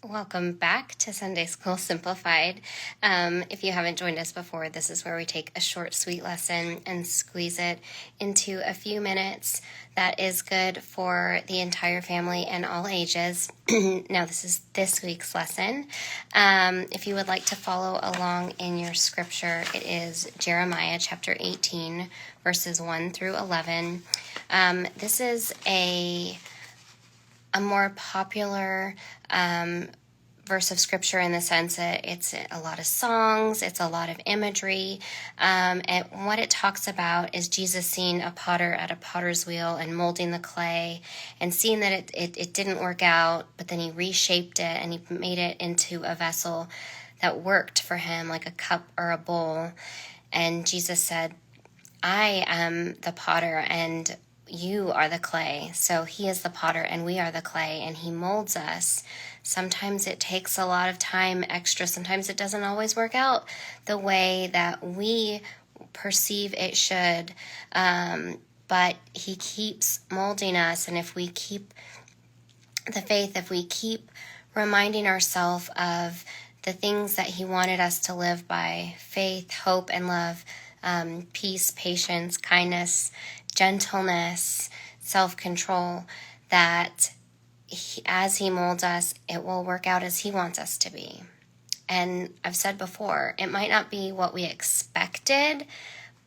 Welcome back to Sunday School Simplified. If you haven't joined us before, this is where we take a short, sweet lesson and squeeze it into a few minutes that is good for the entire family and all ages. Now, this is this week's lesson. If you would like to follow along in your scripture, it is Jeremiah chapter 18, verses 1 through 11. This is a more popular verse of scripture in the sense that it's a lot of songs, it's a lot of imagery, and what it talks about is Jesus seeing a potter at a potter's wheel and molding the clay and seeing that it didn't work out, but then he reshaped it and he made it into a vessel that worked for him, like a cup or a bowl. And Jesus said, I am the potter and you are the clay. So he is the potter and we are the clay, and he molds us. Sometimes it takes a lot of time extra. Sometimes it doesn't always work out the way that we perceive it should. But he keeps molding us. And if we keep the faith, if we keep reminding ourselves of the things that he wanted us to live by, faith, hope, and love, peace, patience, kindness, gentleness, self-control, that as he molds us, it will work out as he wants us to be. And I've said before, it might not be what we expected,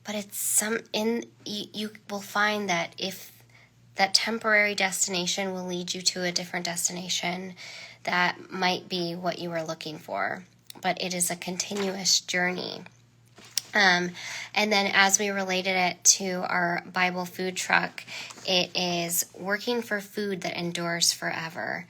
but it's you will find that if that temporary destination will lead you to a different destination, that might be what you were looking for. But it is a continuous journey. And then as we related it to our Bible food truck, it is working for food that endures forever.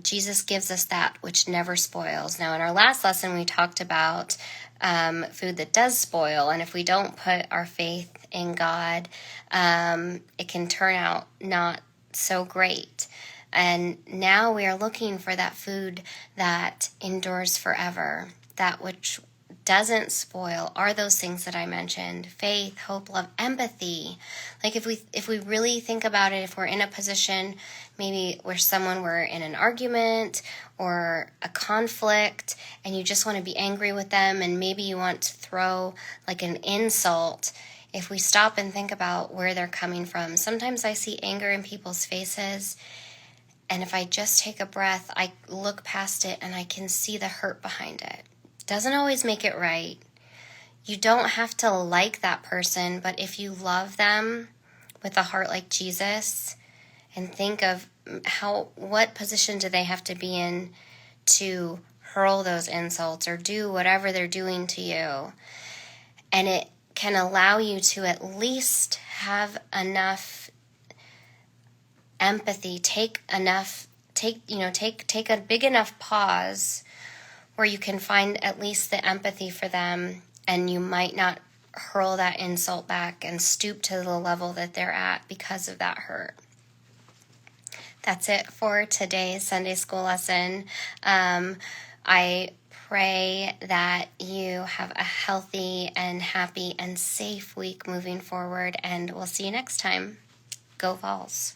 Jesus gives us that which never spoils. Now, in our last lesson, we talked about food that does spoil. And if we don't put our faith in God, it can turn out not so great. And now we are looking for that food that endures forever, that which doesn't spoil are those things that I mentioned: faith, hope, love, empathy. Like if we really think about it, if we're in a position maybe where we're in an argument or a conflict and you just want to be angry with them and maybe you want to throw like an insult, if we stop and think about where they're coming from, sometimes I see anger in people's faces, and if I just take a breath, I look past it and I can see the hurt behind it. Doesn't always make it right. You don't have to like that person, but if you love them with a heart like Jesus and think of what position do they have to be in to hurl those insults or do whatever they're doing to you, and it can allow you to at least have enough empathy, take a big enough pause where you can find at least the empathy for them, and you might not hurl that insult back and stoop to the level that they're at because of that hurt. That's it for today's Sunday school lesson. I pray that you have a healthy and happy and safe week moving forward, and we'll see you next time. Go Vols.